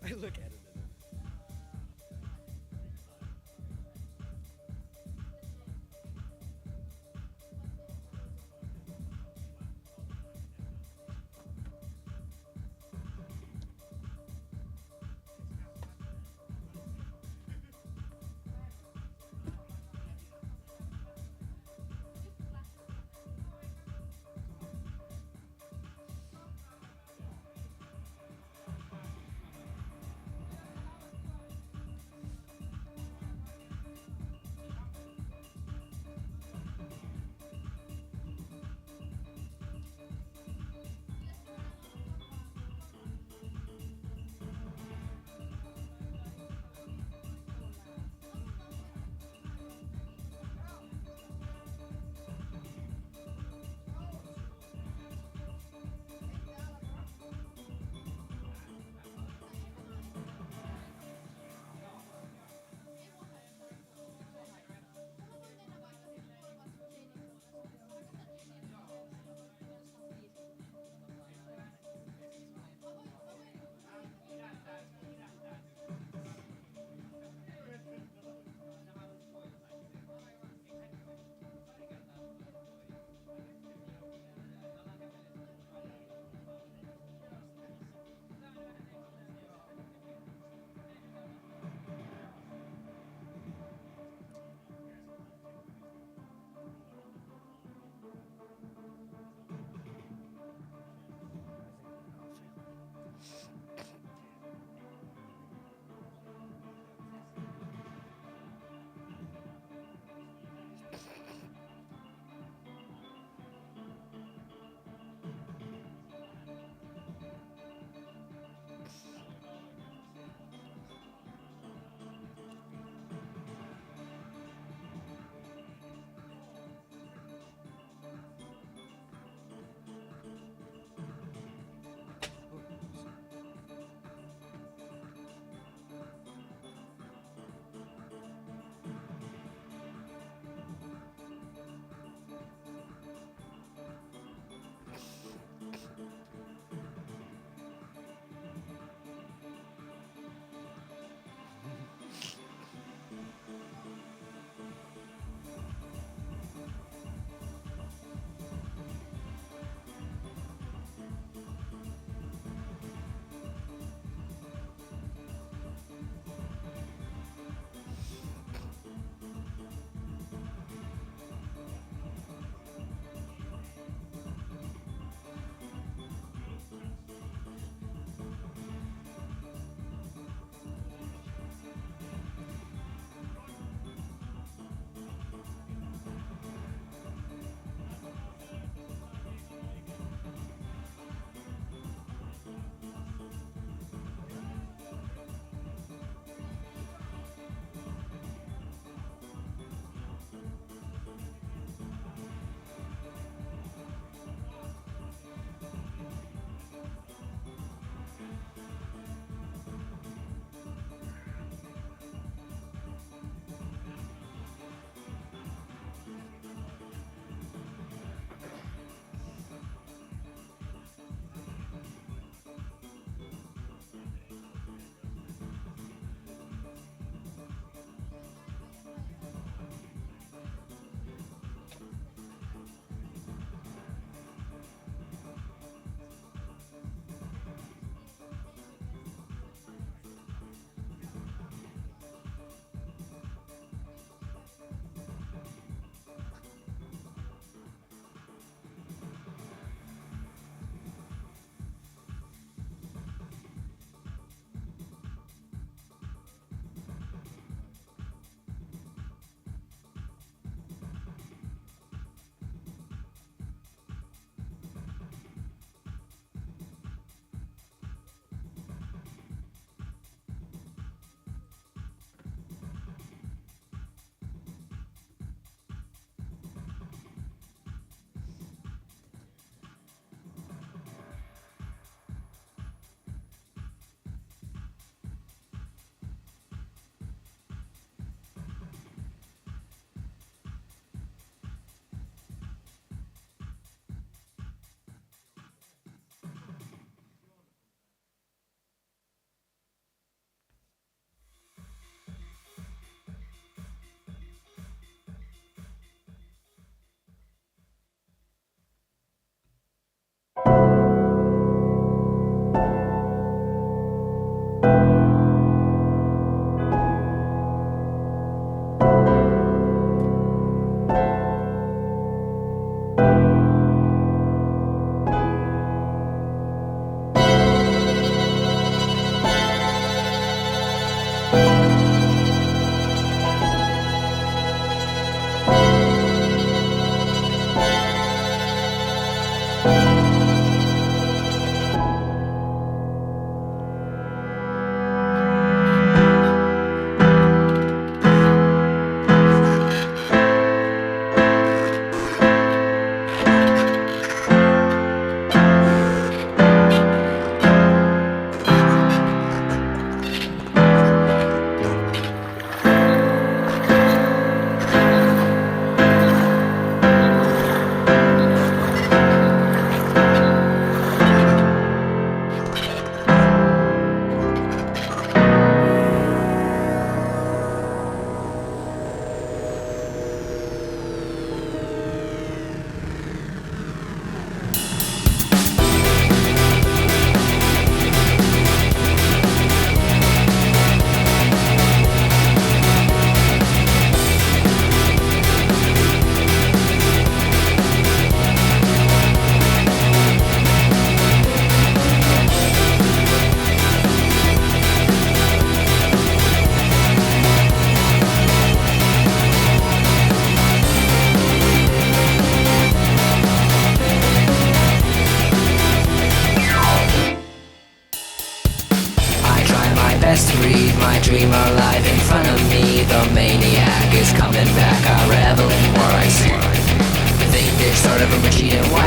I look at it.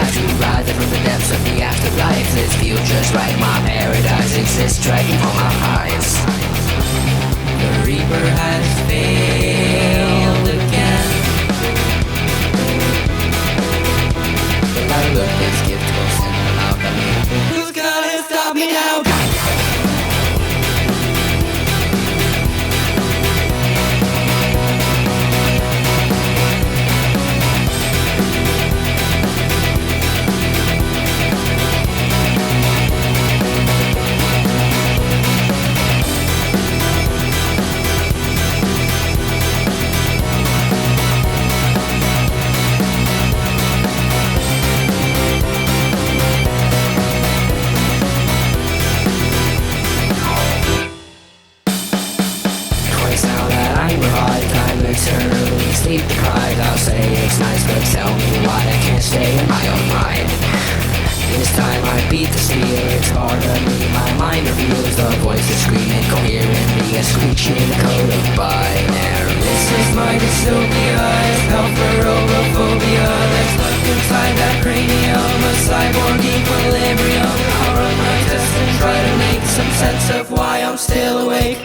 have to rise from the depths of the afterlife. This future's right, my paradise exists, dragging for my eyes. The Reaper has failed again. The light of this gift will send them out of me. Who's gonna stop me now? Sleep deprived, I'll say it's nice, but tell me why I can't stay in my own mind. This time I beat the steel, it's hard to me. My mind reveals the voices screaming coherently, a screeching code of binary. This is my dystopia, it's hell for ogophobia. Let's look inside that cranium, a cyborg equilibrium. I'll run my tests and try to make some sense of why I'm still awake.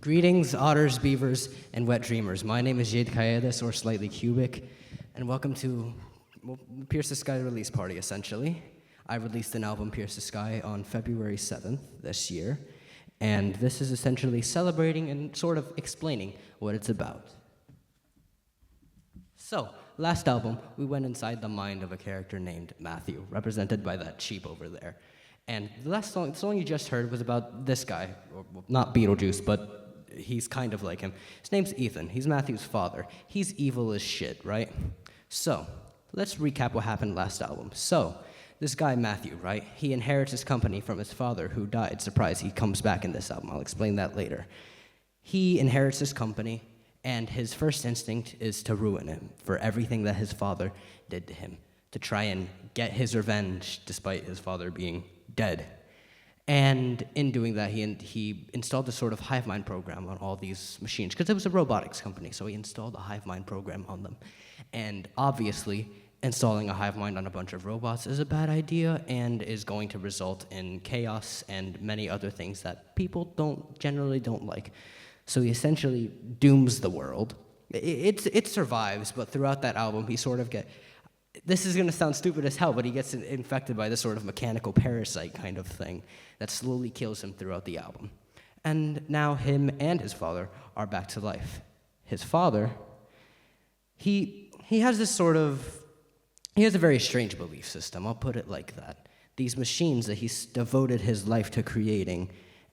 Greetings, otters, beavers, and wet dreamers. My name is CAEDES, or Slightly Cubic, and welcome to Pierce the Sky release party, essentially. I released an album, Pierce the Sky, on February 7th this year, and this is essentially celebrating and sort of explaining what it's about. So, last album, we went inside the mind of a character named Matthew, represented by that sheep over there. And the song you just heard was about this guy, well, not Beetlejuice, but he's kind of like him. His name's Ethan. He's Matthew's father. He's evil as shit, right? So, let's recap what happened last album. So, this guy Matthew, right? He inherits his company from his father who died. Surprise, he comes back in this album. I'll explain that later. He inherits his company, and his first instinct is to ruin him for everything that his father did to him, to try and get his revenge despite his father being dead. And in doing that, he installed a sort of hive mind program on all these machines, because it was a robotics company, so he installed a hive mind program on them. And obviously, installing a hive mind on a bunch of robots is a bad idea and is going to result in chaos and many other things that people generally don't like. So he essentially dooms the world. It survives, but throughout that album, he sort of this is going to sound stupid as hell, but he gets infected by this sort of mechanical parasite kind of thing that slowly kills him throughout the album. And now him and his father are back to life. His father, he has he has a very strange belief system, I'll put it like that. These machines that he's devoted his life to creating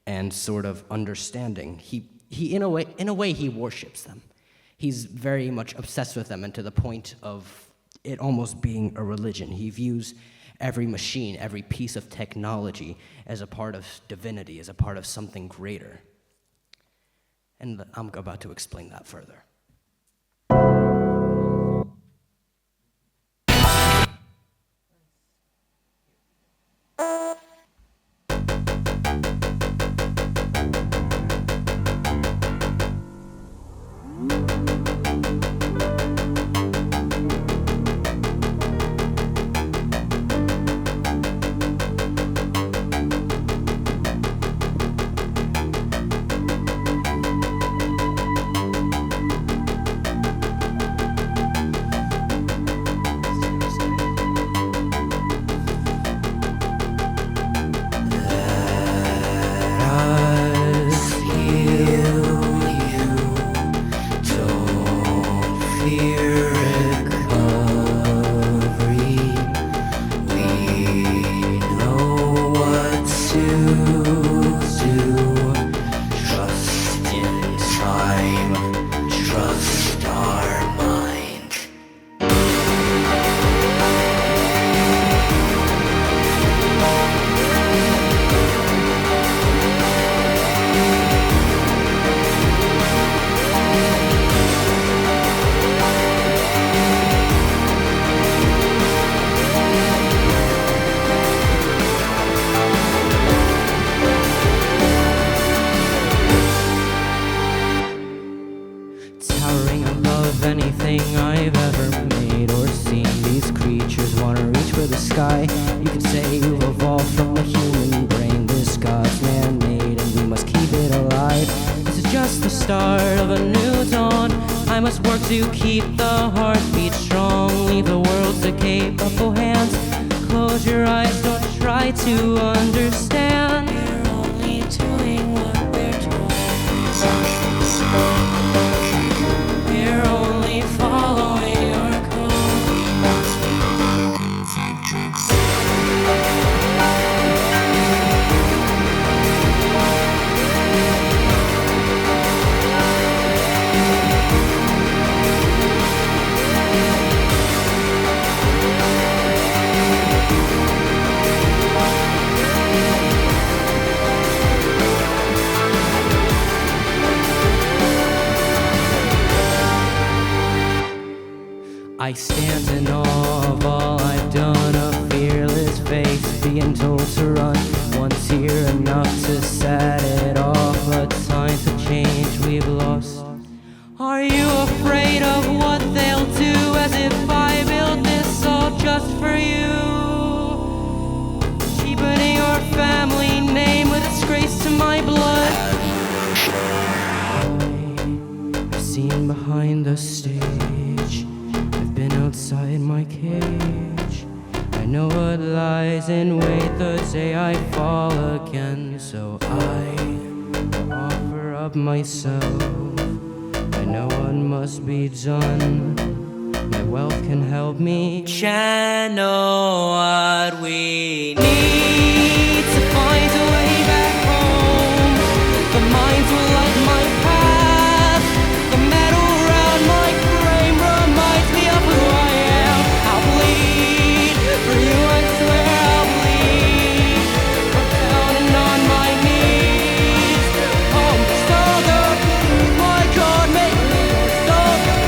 and sort of understanding, he in a way he worships them. He's very much obsessed with them, and to the point of it almost being a religion. He views every machine, every piece of technology as a part of divinity, as a part of something greater. And I'm about to explain that further. thing I've ever made or seen. These creatures wanna reach for the sky. You could say you've evolved from the human brain. This God's man-made and we must keep it alive. This is just the start of a new dawn. I must work to keep the heartbeat strong. Leave the world to capable hands. Close your eyes, don't try to understand. We're only doing what we're told. We're only following our code. I stand in awe of all I've done. A fearless face being told to run. Once here enough to set it off. But signs of change we've lost. Are you afraid of what they'll do? As if I built this all just for you. Cheapening your family name with disgrace to my blood. I've seen behind the stage. Been outside my cage. I know what lies in wait the day I fall again. So I offer up myself. I know what must be done. My wealth can help me channel what we need to find a way back home. The minds will light my path. The metal around my frame reminds me of who I am. I'll bleed for you, I swear I'll bleed. I'm down and on my knees. Oh, stronger, my God, make me stronger.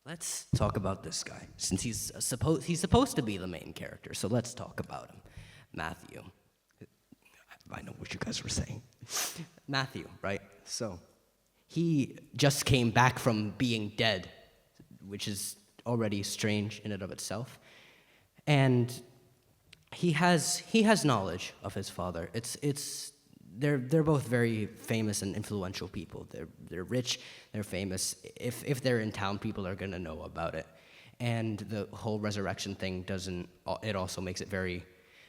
Let's talk about this guy, since he's supposed to be the main character, so let's talk about him. Matthew. I know what you guys were saying. Matthew, right? So, he just came back from being dead, which is already strange in and of itself. And he has knowledge of his father. They're both very famous and influential people. They're rich, they're famous. If they're in town, people are gonna know about it. And the whole resurrection thing it also makes it very,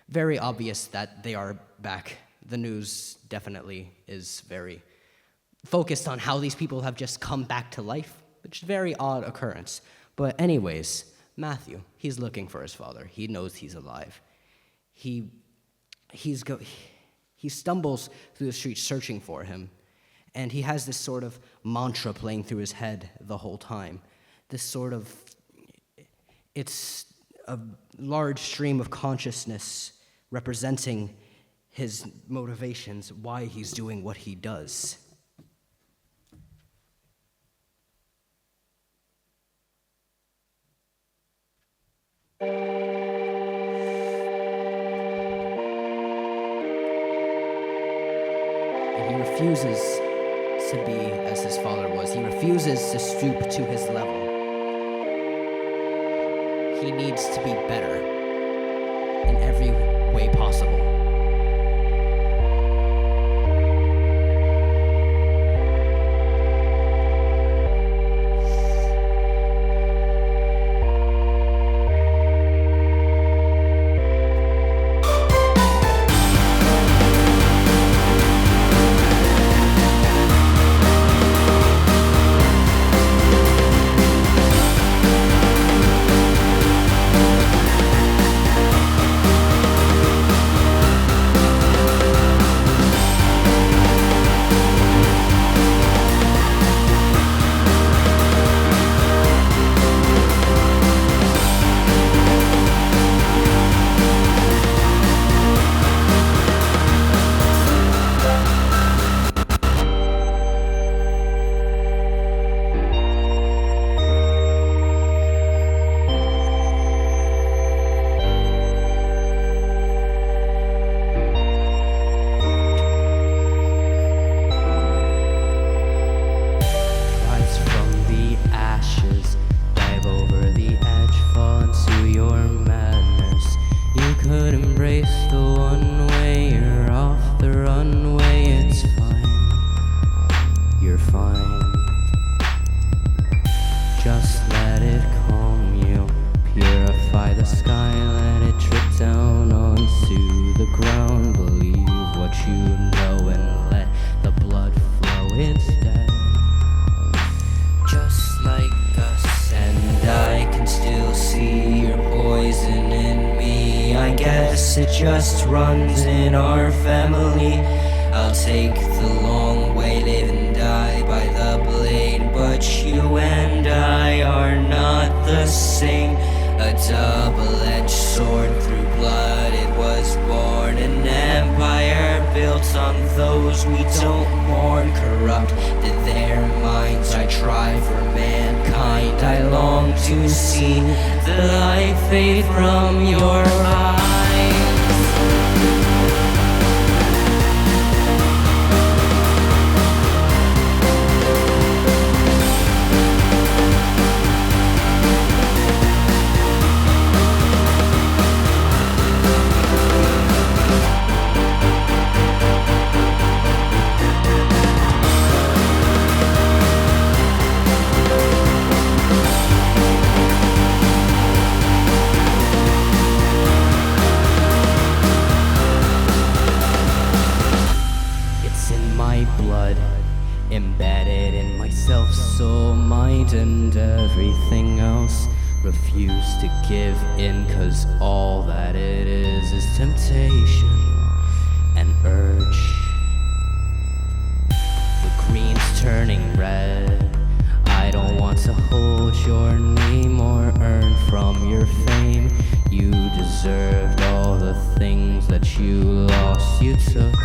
very obvious that they are back. The news definitely is very focused on how these people have just come back to life, which is a very odd occurrence. But anyways, Matthew, he's looking for his father. He knows he's alive. He stumbles through the streets searching for him, and he has this sort of mantra playing through his head the whole time. It's a large stream of consciousness representing his motivations, why he's doing what he does. He refuses to be as his father was. He refuses to stoop to his level. He needs to be better in every way possible. could embrace the one way. You're off the runway, it's fine. You're fine. Just let it calm you. Purify the sky, let it drip down onto the ground. Believe what you know and let the blood flow instead. Just like us, and I can still see your poison in me. I guess it just runs in our family. I'll take the long way, live and die by the blade. But you and I are not the same. A double-edged sword through blood, it was born. An empire built on those we don't mourn. Corrupted their minds, I try for mankind. I long to see the light fade from your eyes. Embedded in myself, soul, mind, and everything else. Refuse to give in, 'cause all that it is temptation and urge. The green's turning red. I don't want to hold your name or earn from your fame. You deserved all the things that you lost, you took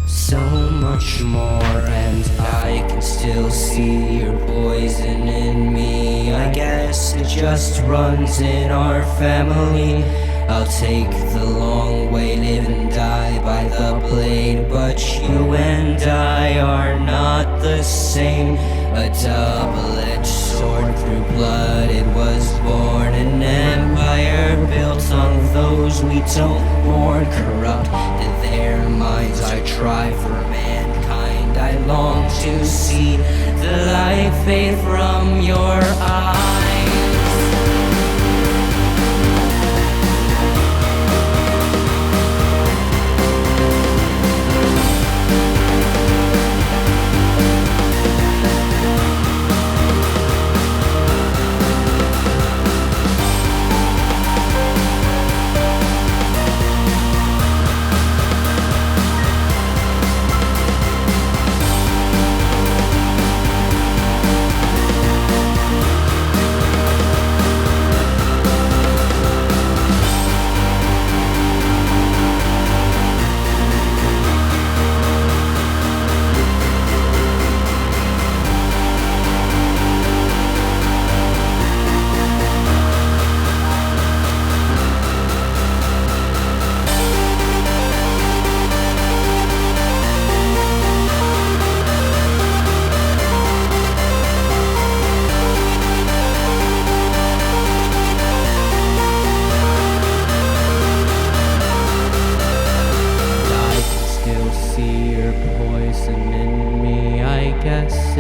so much more, and I can still see your poison in me. I guess it just runs in our family. I'll take the long way, live and die by the blade. But you and I are not the same. A double-edged sword through blood, it was born. An empire built on those we don't mourn. Corrupted their minds, I try for mankind. I long to see the light fade from your eyes.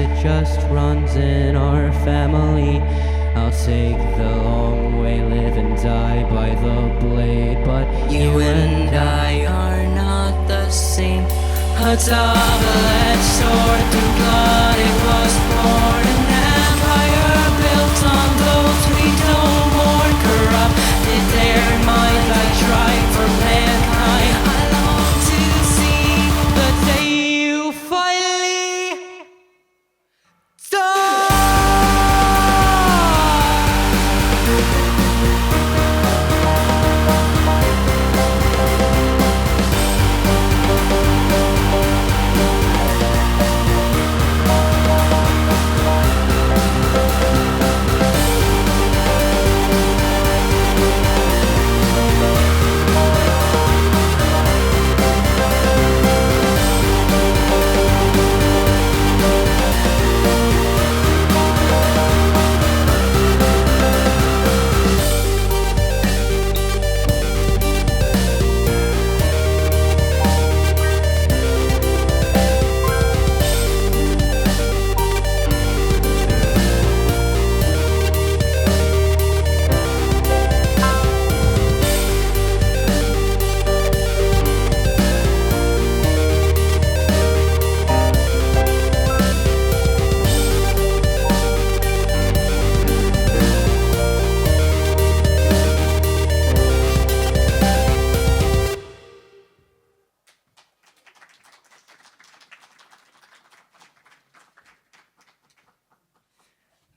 It just runs in our family. I'll take the long way, live and die by the blade. But you and I are not the same. A double-edged sword through blood, it was born. An empire built on those we don't mourn. Corrupted their minds, I tried for mankind. I long to see the day you finally die.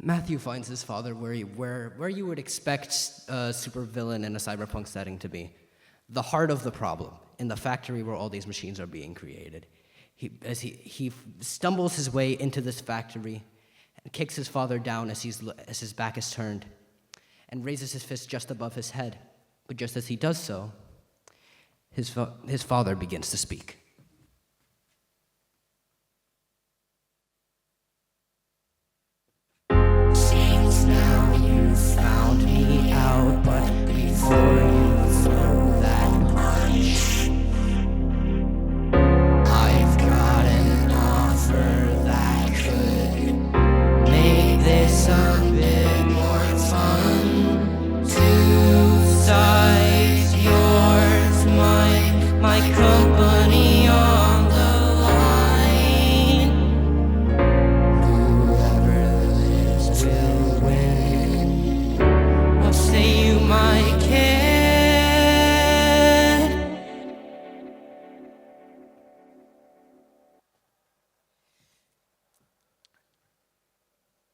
Matthew finds his father where you would expect a supervillain in a cyberpunk setting to be. The heart of the problem, in the factory where all these machines are being created. He stumbles his way into this factory and kicks his father down as his back is turned and raises his fist just above his head. But just as he does so, his father begins to speak. Seems now you found me out, but before you throw that punch, I've got an offer that could make this a bit more fun. Two sides, yours, mine, my company on the line. Whoever lives will win. What say you, my kid?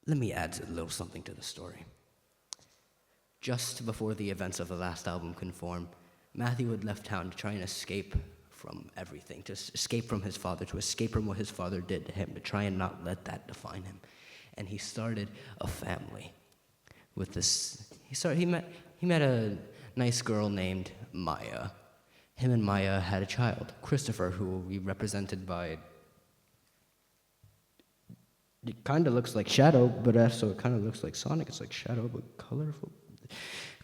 Let me add a little something to the story. Just before the events of the last album Conform, Matthew had left town to try and escape from everything, to escape from his father, to escape from what his father did to him, to try and not let that define him. And he started a family with this. He met a nice girl named Maya. Him and Maya had a child, Christopher, who will be represented by. It kind of looks like Shadow, but also it kind of looks like Sonic. It's like Shadow, but colorful.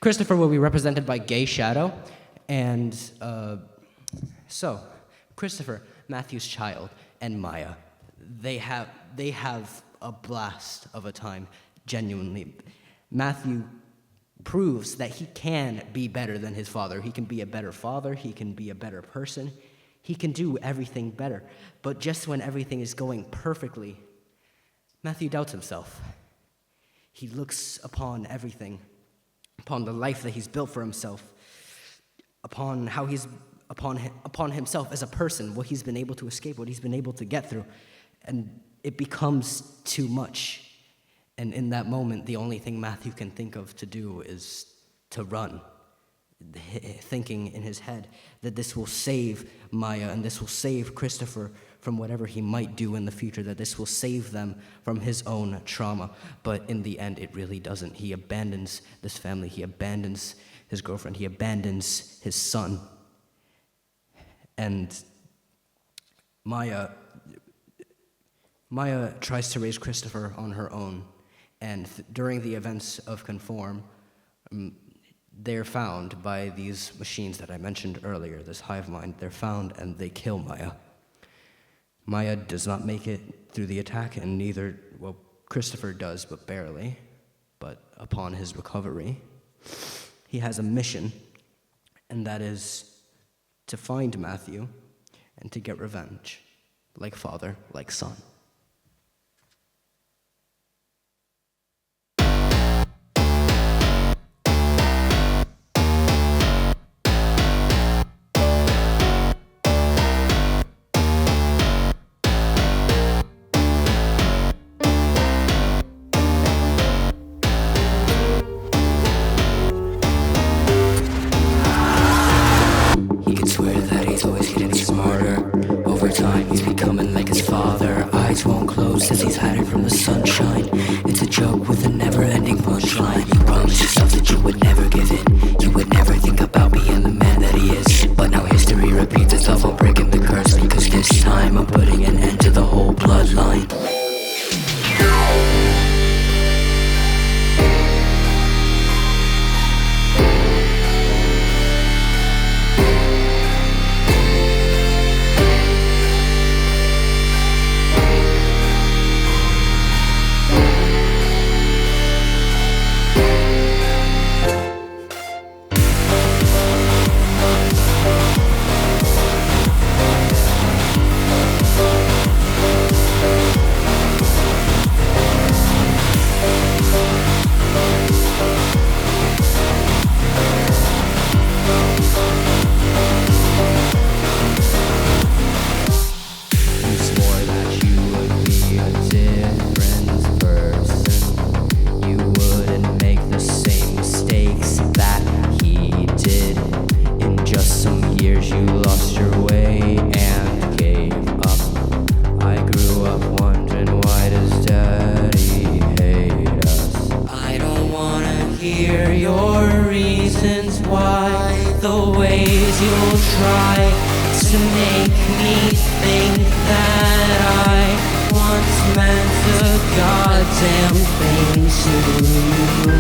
Christopher will be represented by Gay Shadow. And so, Christopher, Matthew's child, and Maya, they have a blast of a time, genuinely. Matthew proves that he can be better than his father. He can be a better father. He can be a better person. He can do everything better. But just when everything is going perfectly, Matthew doubts himself. He looks upon everything, upon the life that he's built for himself, upon how he's upon himself as a person, what he's been able to escape, what he's been able to get through, and it becomes too much. And in that moment, the only thing Matthew can think of to do is to run, thinking in his head that this will save Maya and this will save Christopher from whatever he might do in the future, that this will save them from his own trauma. But in the end, it really doesn't. He abandons this family. He abandons his girlfriend. He abandons his son. And Maya tries to raise Christopher on her own. And during the events of Conform, they're found by these machines that I mentioned earlier, this hive mind. They're found and they kill Maya. Maya does not make it through the attack, and neither, well, Christopher does, but barely. But upon his recovery, he has a mission, and that is to find Matthew and to get revenge, like father, like son. Says he's hiding from the sunshine. It's a joke with a never-ending punchline. You promised yourself that you would never give in. You would never think about being the man that he is. But now history repeats itself. I'm breaking the curse, because this time I'm putting an end to the whole bloodline. to make me think that I once meant the goddamn thing to you.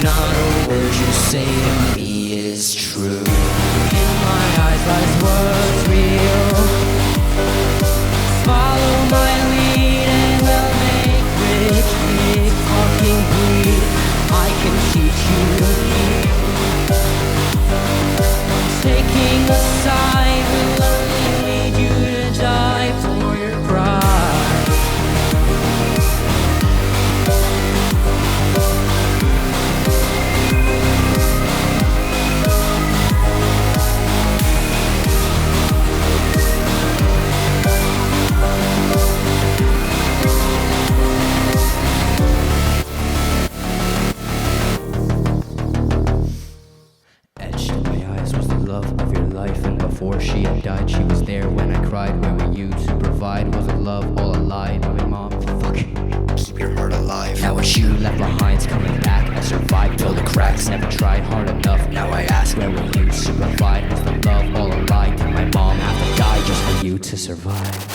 Not a word you say to me is true. In my eyes lies what's real. Follow my lead and we'll make rich big fucking breed. I can teach you to feel. Taking a side will only lead you to die for your pride. Etched in my eyes was the love of your life, and before she had died, she was there when I cried. Where were you to provide? Was it love all a lie? My mom, fuck, keep your heart alive. Now what you left behind's coming back. I survived till the cracks, never tried hard enough. Now I ask, where were you to provide? Was the love all a lie? Did my mom have to die just for you to survive?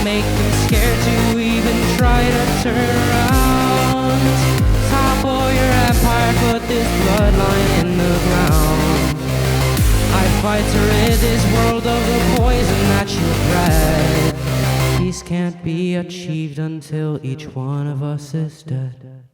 Make them scared to even try to turn around. Topple your empire, put this bloodline in the ground. I fight to rid this world of the poison that you bred. Peace can't be achieved until each one of us is dead.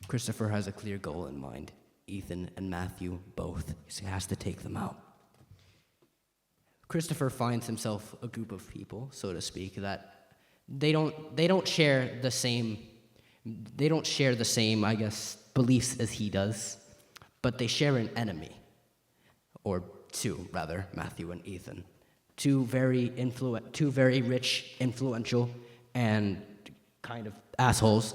Christopher has a clear goal in mind. Ethan and Matthew both. He has to take them out. Christopher finds himself a group of people, so to speak, that they don't share the same, I guess, beliefs as he does, but they share an enemy, or two rather, Matthew and Ethan. Two very rich, influential, and kind of assholes.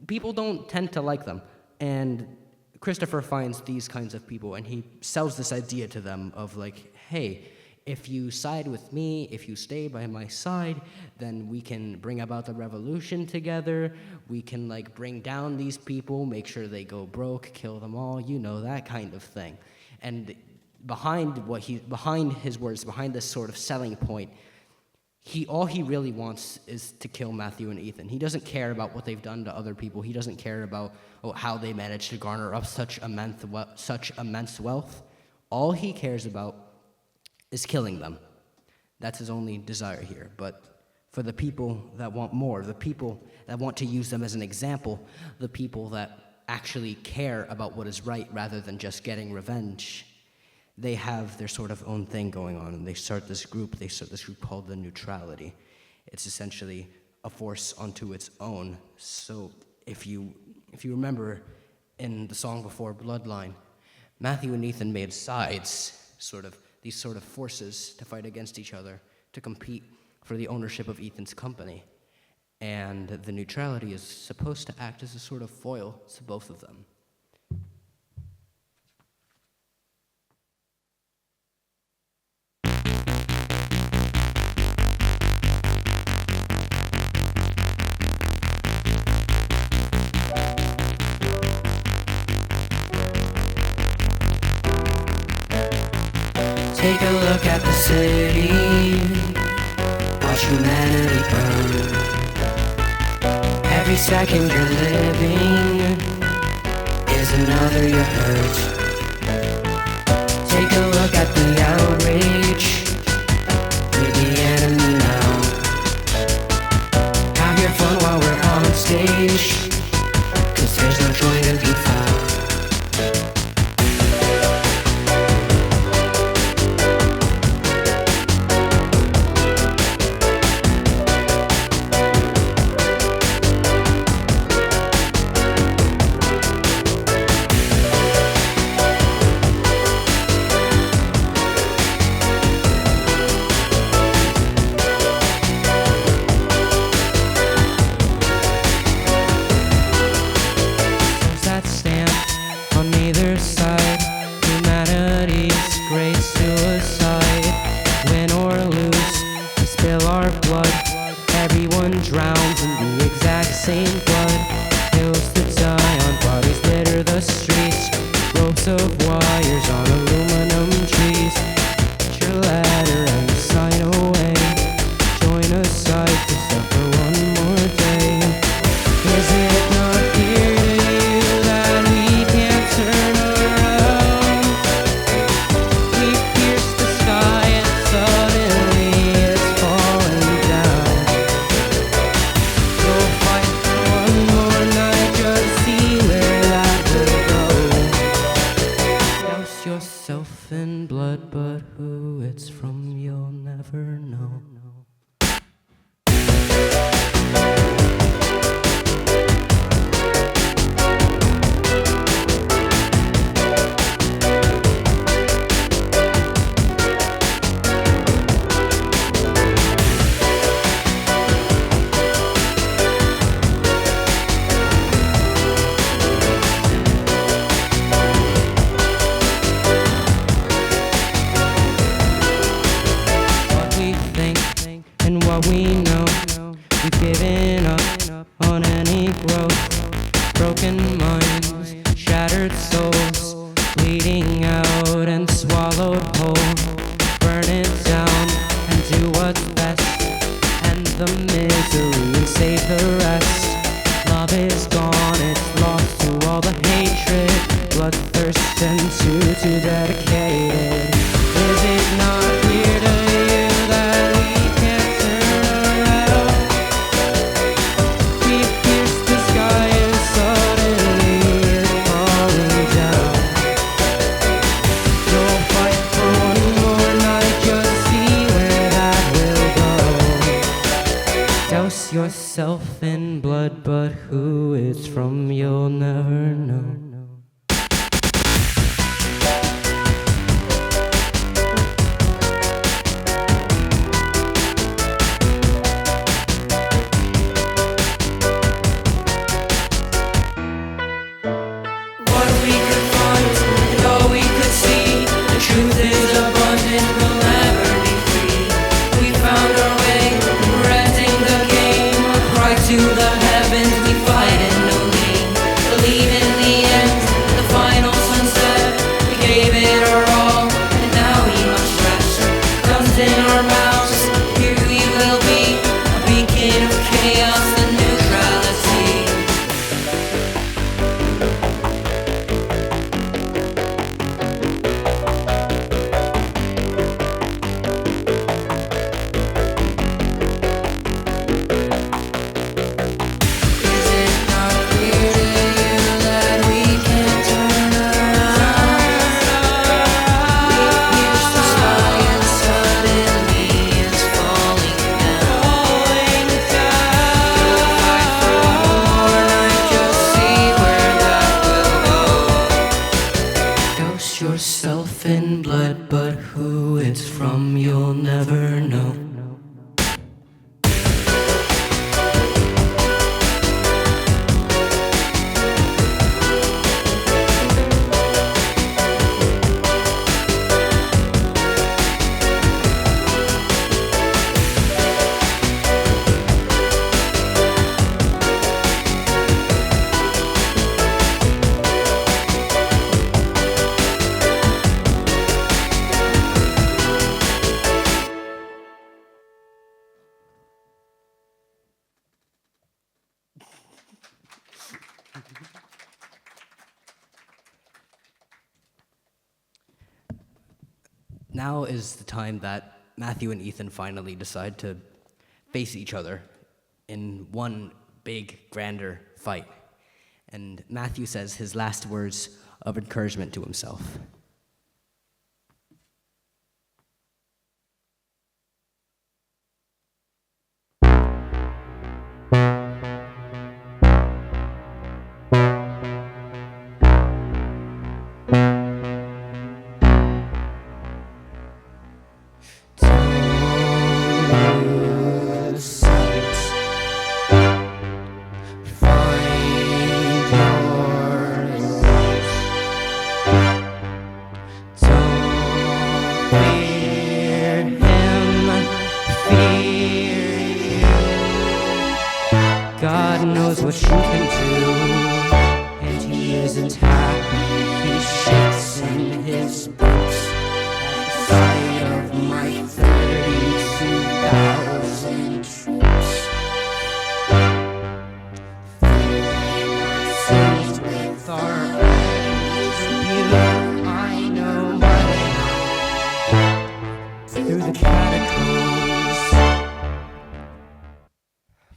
People don't tend to like them. And Christopher finds these kinds of people, and he sells this idea to them of like, hey, if you side with me, if you stay by my side, then we can bring about the revolution together. We can like bring down these people, make sure they go broke, kill them all, you know, that kind of thing. And behind his words, behind this sort of selling point, all he really wants is to kill Matthew and Ethan. He doesn't care about what they've done to other people. He doesn't care about how they managed to garner up such immense wealth. All he cares about is killing them. That's his only desire here. But for the people that want more, the people that want to use them as an example, the people that actually care about what is right rather than just getting revenge, they have their sort of own thing going on, and they start this group called the NEUTRALITY. It's essentially a force unto its own. So if you remember in the song before, Bloodline, Matthew and Ethan made sides, these sort of forces to fight against each other, to compete for the ownership of Ethan's company. And the NEUTRALITY is supposed to act as a sort of foil to both of them. Take a look at the city, watch humanity burn. Every second you're living is another you hurt. Take a look at the outrage, you're the enemy now. Have your fun while we're on stage, 'cause there's no joy to be found. broken minds, shattered souls, bleeding out and swallowed whole. Burn it down and do what's best, end the misery and save the rest. Love is gone, it's lost to all the hatred, bloodthirst and too dedicated. Is it not clear to you that we can't turn around? We pierce the sky and suddenly it's falling down. Don't fight for one more night, just see where that will go. Douse yourself in blood, but who it's from you'll never know. Yourself in blood, but who it's from you'll never know. Now is the time that Matthew and Ethan finally decide to face each other in one big, grander fight. And Matthew says his last words of encouragement to himself. God knows what you can do, and he isn't happy. He shakes in his boots at the sight of my 32,000 troops. Sins with our tribute, I know my way through the catacombs.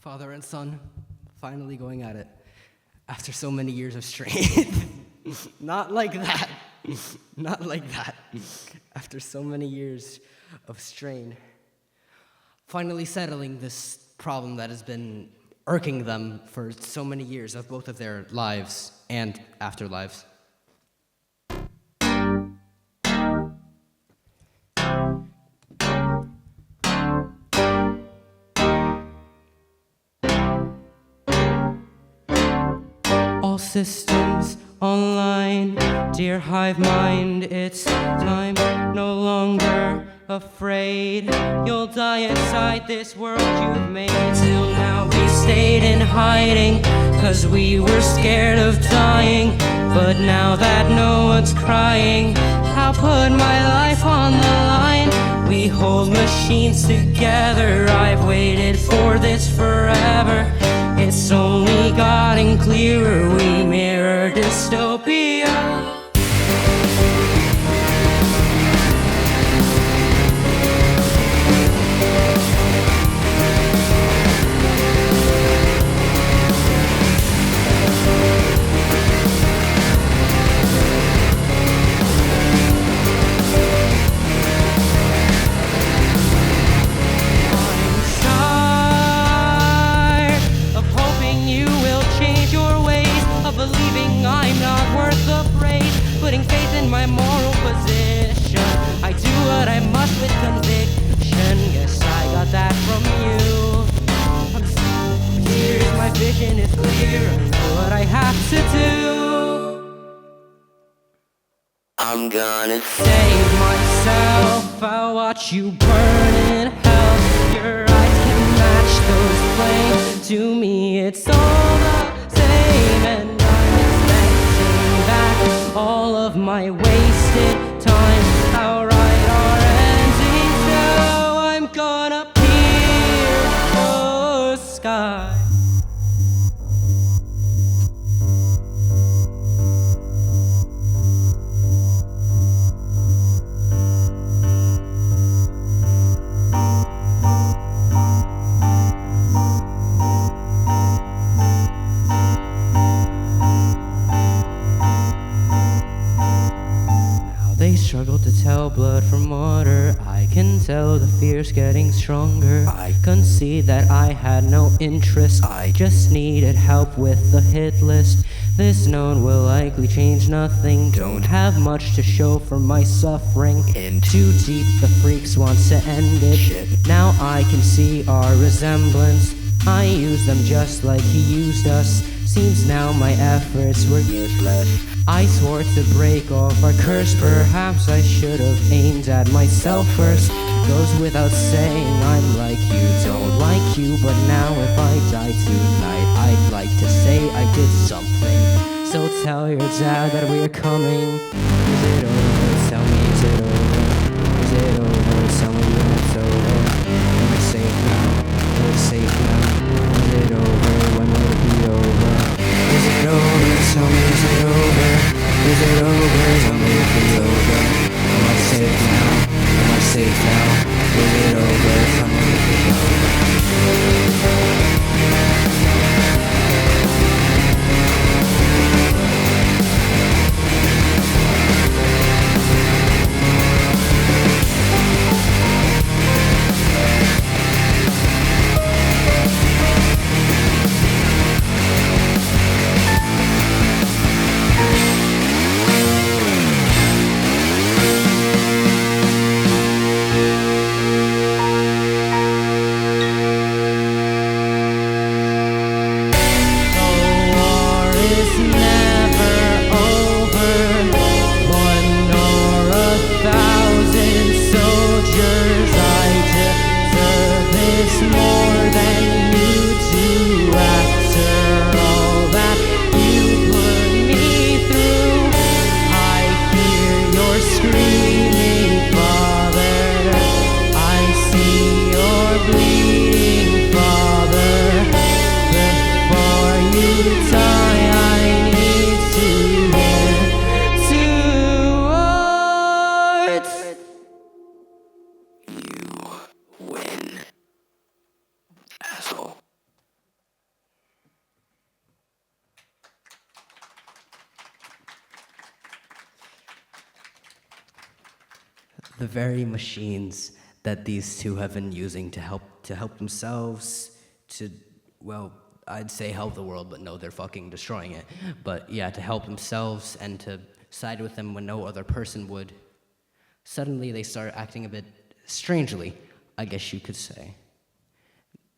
Father and son, finally going at it after so many years of strain. Not like that. Not like that. After so many years of strain. Finally settling this problem that has been irking them for so many years of both of their lives and afterlives. All systems online, dear hive mind, it's time, no longer afraid. You'll die inside this world you've made. Till now we stayed in hiding, 'cause we were scared of dying. But now that no one's crying, I'll put my life on the line. We hold machines together, I've waited for this forever. It's only gotten clearer, we mirror dystopia. Believing I'm not worth the praise, putting faith in my moral position. I do what I must with conviction. Guess I got that from you. Here's my vision is clear. I know what I have to do. I'm gonna save myself. I'll watch you burn in hell. Your eyes can match those flames. To me, it's all the same, and all of my wasted time. I'll write our ending now. I'm gonna pierce the sky. They struggle to tell blood from water. I can tell the fear's getting stronger. I concede that I had no interest. I just needed help with the hit list. This known will likely change nothing. Don't have much to show for my suffering. In too deep, the freaks want to end it. Shit. Now I can see our resemblance. I used them just like he used us. Seems now my efforts were useless. I swore to break off our curse. Perhaps I should have aimed at myself first. Goes without saying I'm like you, don't like you. But now if I die tonight, I'd like to say I did something. So tell your dad that we're coming. Is it over? Tell me, is it over? Is it over? Tell me when it's over. Am I safe now? Am I safe now? Is it over? When will it be over? Is it over? Tell me, is it over? Is it over? Tell me if it's over. Am I safe now? Am I safe now? Is it over? Tell me if it's over. The very machines that these two have been using to help themselves, to, well, I'd say help the world, but no, they're fucking destroying it. But yeah, to help themselves and to side with them when no other person would. Suddenly they start acting a bit strangely, I guess you could say.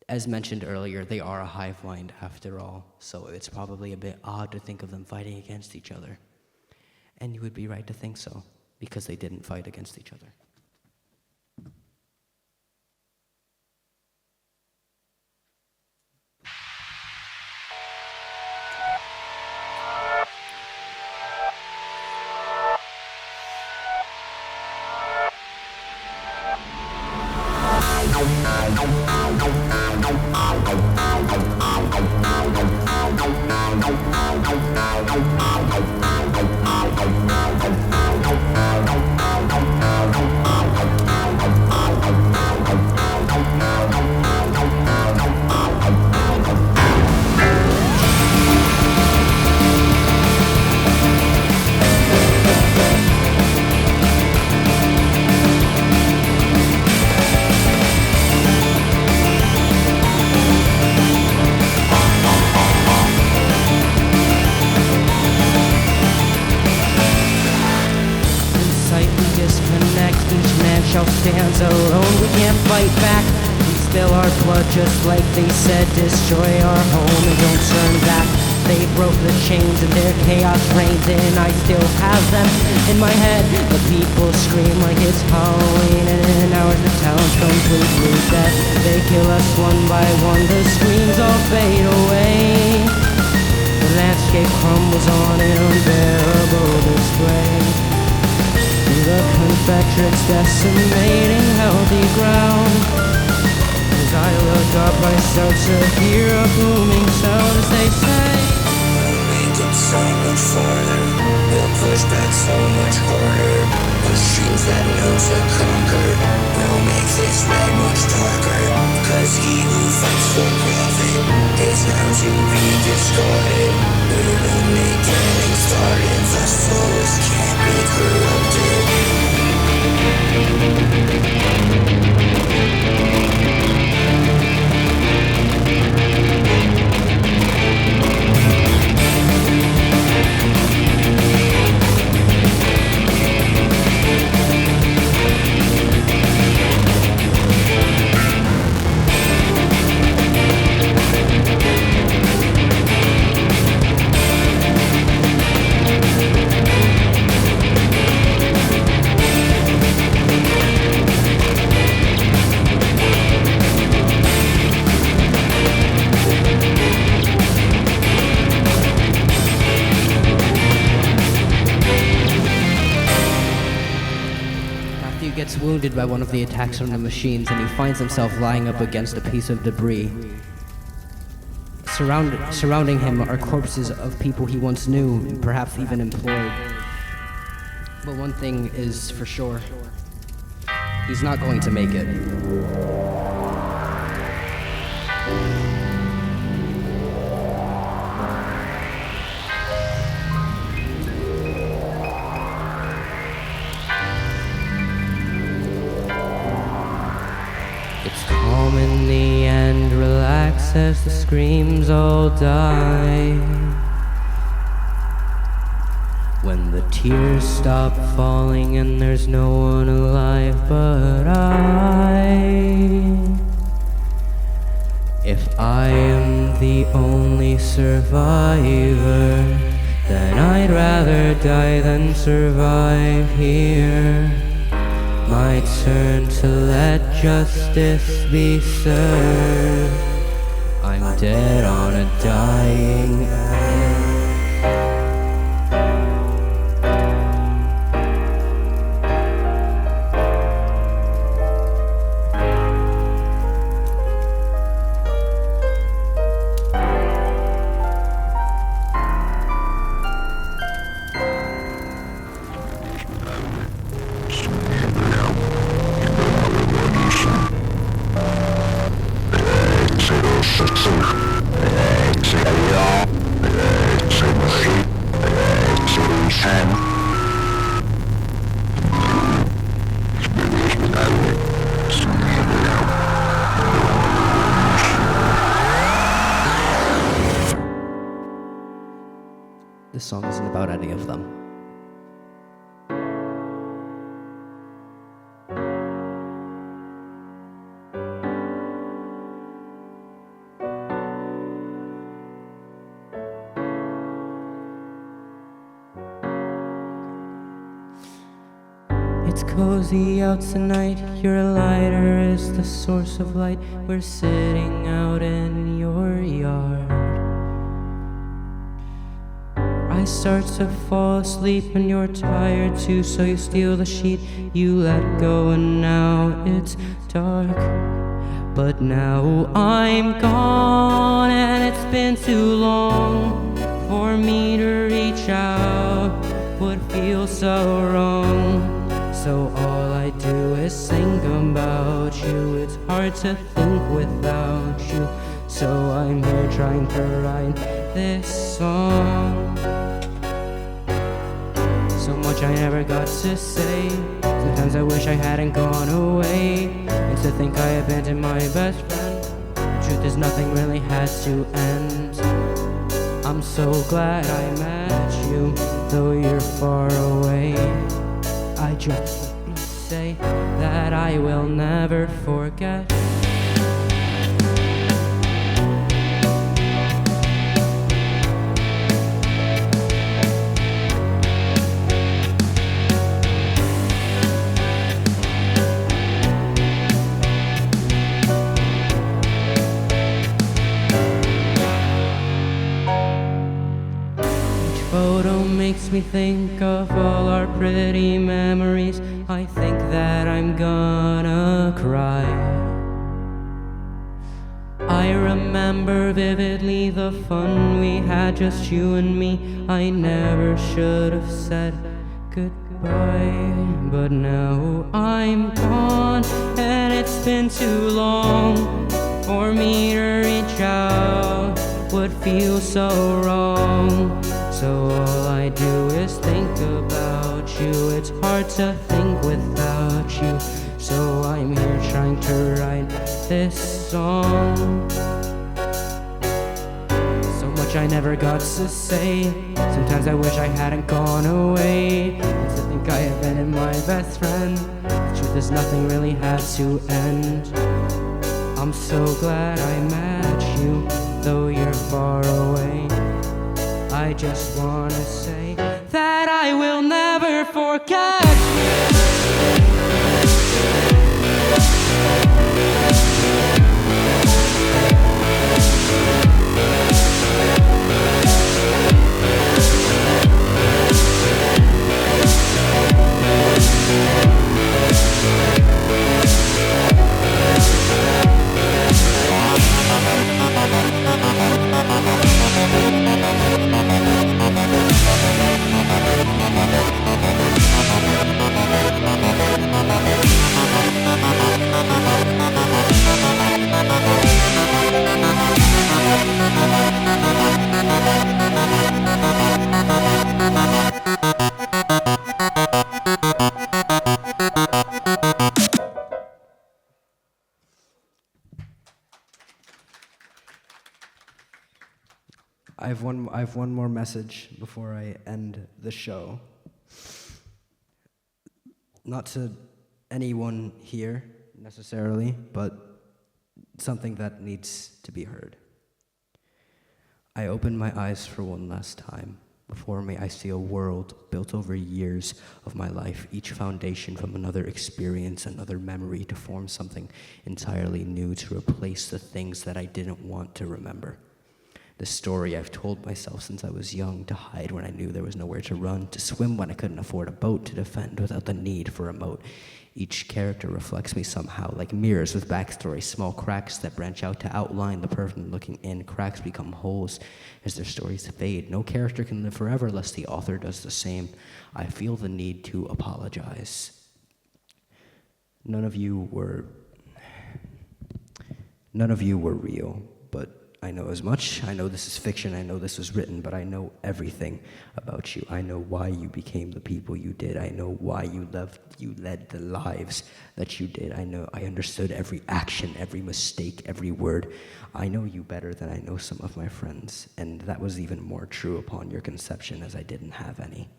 As mentioned earlier, they are a hive mind after all, so it's probably a bit odd to think of them fighting against each other. And you would be right to think so, because they didn't fight against each other. Shall stands alone, we can't fight back. We spill our blood just like they said. Destroy our home and don't turn back. They broke the chains and their chaos reigns, and I still have them in my head. The people scream like it's Halloween, and in hours the town's completely dead. They kill us one by one, the screams all fade away. The landscape crumbles on an unbearable display. The CONFECTRIX decimating healthy ground. As I look up, I start to hear a booming sound as they say, we'll make it so much farther, we'll push back so much harder. Machines that know to conquer will make this night much darker. Cause he who fights for profit is now to be discarded. We're only getting started, the souls can't be corrupted. Gets wounded by one of the attacks from the machines, and he finds himself lying up against a piece of debris. Surrounding him are corpses of people he once knew, perhaps even employed. But one thing is for sure, he's not going to make it. It's calm in the end, relax as the screams all die. When the tears stop falling and there's no one alive but I. If I am the only survivor, then I'd rather die than survive here. My turn to let justice be served. I'm dead on a dying end. This song isn't about any of them. It's cozy out tonight, your lighter is the source of light. We're sitting out in your yard. I start to fall asleep and you're tired too, so you steal the sheet, you let go, and now it's dark. But now I'm gone and it's been too long. For me to reach out would feel so wrong. So all I do is think about you. It's hard to think without you. So I'm here trying to write this song. So much I never got to say. Sometimes I wish I hadn't gone away. And to think I abandoned my best friend. The truth is nothing really has to end. I'm so glad I met you, though you're far away. I just want to say that I will never forget. Photo makes me think of all our pretty memories. I think that I'm gonna cry. I remember vividly the fun we had, just you and me. I never should have said goodbye, but now I'm gone, and it's been too long. For me to reach out would feel so wrong. So all I do is think about you. It's hard to think without you. So I'm here trying to write this song. So much I never got to say. Sometimes I wish I hadn't gone away. And to think I abandoned my best friend. The truth is nothing really had to end. I'm so glad I met you, though you're far away. I just wanna say that I will never forget. I have one more message before I end the show. Not to anyone here necessarily, but something that needs to be heard. I open my eyes for one last time. Before me, I see a world built over years of my life, each foundation from another experience, another memory, to form something entirely new, to replace the things that I didn't want to remember. The story I've told myself since I was young, to hide when I knew there was nowhere to run, to swim when I couldn't afford a boat, to defend without the need for a moat. Each character reflects me somehow, like mirrors with backstory, small cracks that branch out to outline the person looking in. Cracks become holes as their stories fade. No character can live forever unless the author does the same. I feel the need to apologize. None of you were real, but I know as much. I know this is fiction. I know this was written, but I know everything about you. I know why you became the people you did. I know why you led the lives that you did. I understood every action, every mistake, every word. I know you better than I know some of my friends, and that was even more true upon your conception, as I didn't have any.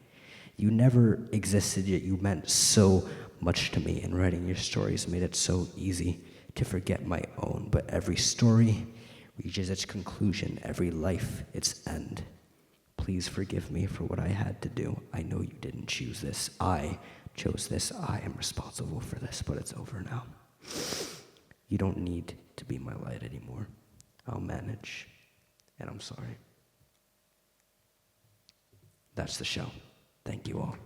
You never existed, yet you meant so much to me, and writing your stories made it so easy to forget my own. But every story reaches its conclusion, every life its end. Please forgive me for what I had to do. I know you didn't choose this. I chose this. I am responsible for this, but it's over now. You don't need to be my light anymore. I'll manage, and I'm sorry. That's the show. Thank you all.